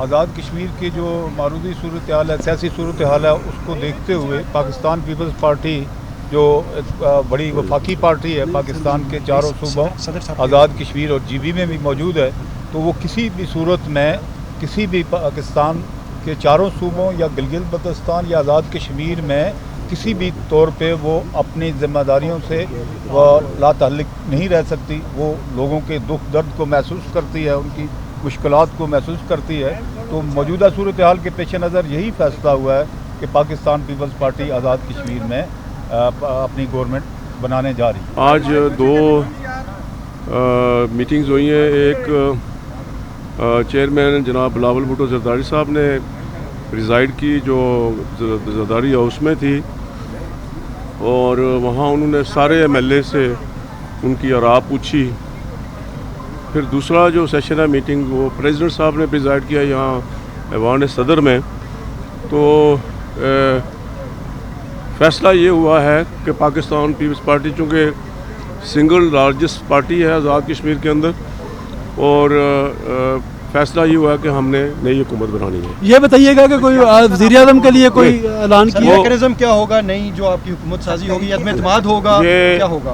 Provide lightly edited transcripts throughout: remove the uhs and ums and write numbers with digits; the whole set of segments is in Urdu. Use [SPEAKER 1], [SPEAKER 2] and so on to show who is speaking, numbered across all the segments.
[SPEAKER 1] آزاد کشمیر کی جو معروضی صورتحال ہے، سیاسی صورتحال ہے، اس کو دیکھتے ہوئے پاکستان پیپلز پارٹی جو بڑی وفاقی پارٹی ہے پاکستان کے چاروں صوبوں آزاد کشمیر اور جی بی میں بھی موجود ہے، تو وہ کسی بھی صورت میں کسی بھی پاکستان کے چاروں صوبوں یا گلگت بلتستان یا آزاد کشمیر میں کسی بھی طور پہ وہ اپنی ذمہ داریوں سے وہ لا تعلق نہیں رہ سکتی۔ وہ لوگوں کے دکھ درد کو محسوس کرتی ہے، ان کی مشکلات کو محسوس کرتی ہے۔ تو موجودہ صورتحال کے پیش نظر یہی فیصلہ ہوا ہے کہ پاکستان پیپلز پارٹی آزاد کشمیر میں اپنی گورنمنٹ بنانے جا رہی ہے۔
[SPEAKER 2] آج دو میٹنگز ہوئی ہیں، ایک چیئرمین جناب بلاول بھٹو زرداری صاحب نے ریزائڈ کی جو زرداری ہاؤس میں تھی، اور وہاں انہوں نے سارے ایم ایل اے سے ان کی آراء پوچھی۔ پھر دوسرا جو سیشن ہے میٹنگ، وہ پریزیڈنٹ صاحب نے پریزائڈ کیا یہاں ایوان صدر میں۔ تو فیصلہ یہ ہوا ہے کہ پاکستان پیپلز پارٹی چونکہ سنگل لارجسٹ پارٹی ہے آزاد کشمیر کے اندر، اور فیصلہ یہ ہوا ہے کہ ہم نے نئی حکومت بنانی ہے۔
[SPEAKER 3] یہ بتائیے گا کہ کوئی وزیر اعظم کے لیے کوئی اعلان کیا؟
[SPEAKER 4] میکانزم کیا ہوگا نئی جو آپ کی حکومت سازی ہوگی، عدم اعتماد ہوگا، کیا ہوگا؟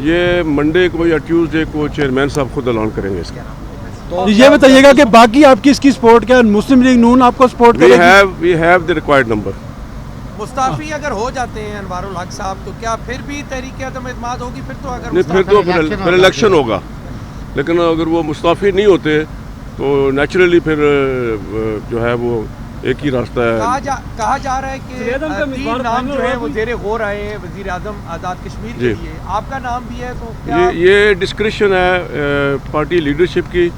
[SPEAKER 2] یہ منڈے کو یا ٹیوزڈے کو چیئرمین صاحب خود اعلان کریں گے اس کا۔
[SPEAKER 4] تو
[SPEAKER 3] یہ بتائیے گا کہ باقی آپ کی سپورٹ کیا؟ مسلم لیگ نون آپ کو سپورٹ کرے گی؟
[SPEAKER 2] We have the required number.
[SPEAKER 5] مستعفی اگر ہو جاتے ہیں انوار الحق صاحب تو کیا پھر بھی تحریک عدم اعتماد ہوگی؟ پھر تو اگر
[SPEAKER 2] پھر الیکشن ہوگا، لیکن اگر وہ مستعفی نہیں ہوتے تو نیچرلی پھر جو ہے وہ ایک ہی راستہ ہے۔
[SPEAKER 5] کہا جا رہا ہے کہ 3 نام جو ہیں وہ زیر غور آئے ہیں وزیر اعظم آزاد کشمیر کے لیے، آپ کا نام بھی ہے، تو کیا
[SPEAKER 2] یہ ڈسکریشن ہے پارٹی لیڈرشپ کی،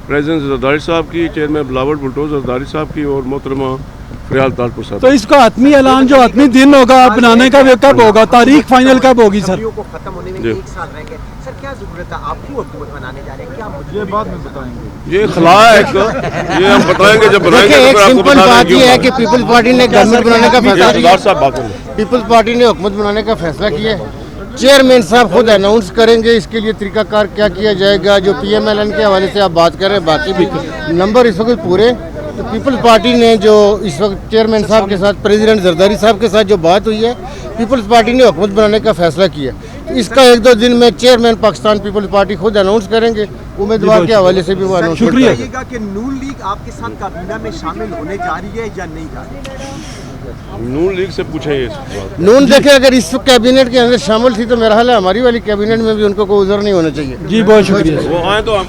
[SPEAKER 2] پریزیڈنٹ زرداری صاحب کی، چیئرمین بلاول بھٹو زرداری صاحب کی، اور محترمہ فریال تالپور صاحب۔
[SPEAKER 3] تو اس کا حتمی اعلان جو حتمی دن ہوگا بنانے کا وہ کب ہوگا؟ تاریخ فائنل کب ہوگی سر؟
[SPEAKER 6] کو ختم ہونے میں 1 سال رہ گئے سر، کیا ضرورت ہے؟ آپ کی حکومت بنانے جا رہے ہیں، کیا
[SPEAKER 1] یہ بعد میں بتائیں گے،
[SPEAKER 2] یہ خلا ہے ایک، یہ ہم بتائیں گے جب بنائیں گے۔
[SPEAKER 7] ایک سمپل بات یہ ہے کہ پیپلز پارٹی نے گورنمنٹ بنانے کا فیصلہ کیا،
[SPEAKER 2] صاحب بات کریں۔
[SPEAKER 7] پیپلز پارٹی نے حکومت بنانے کا فیصلہ کیا ہے۔ چیئرمین صاحب خود اناؤنس کریں گے اس کے لیے طریقہ کار کیا کیا جائے گا۔ جو پی ایم ایل این کے حوالے سے آپ بات کر رہے ہیں، باقی بھی نمبر اس وقت پورے، تو پیپلز پارٹی نے جو اس وقت چیئرمین صاحب کے ساتھ پریزیڈنٹ زرداری صاحب کے ساتھ جو بات ہوئی ہے، پیپلز پارٹی نے حکومت بنانے کا فیصلہ کیا۔ اس کا 1-2 دن میں چیئرمین پاکستان پیپلز پارٹی خود اناؤنس کریں گے، امیدوار کے حوالے سے بھی وہ اناؤنس کریں گے۔
[SPEAKER 6] بتائیے گا کہ نون لیگ آپ کے ساتھ کابینہ میں شامل ہونے جا رہی ہے یا نہیں جا رہی؟
[SPEAKER 2] نون لیگ سے پوچھیں یہ بات۔
[SPEAKER 7] نون دیکھیں اگر اس کیبنٹ کے اندر شامل تھی تو میرا خیال ہے ہماری والی کیبنٹ میں بھی ان کو کوئی عذر نہیں ہونا چاہیے۔
[SPEAKER 3] جی بہت شکریہ۔
[SPEAKER 2] وہ آئیں تو ہم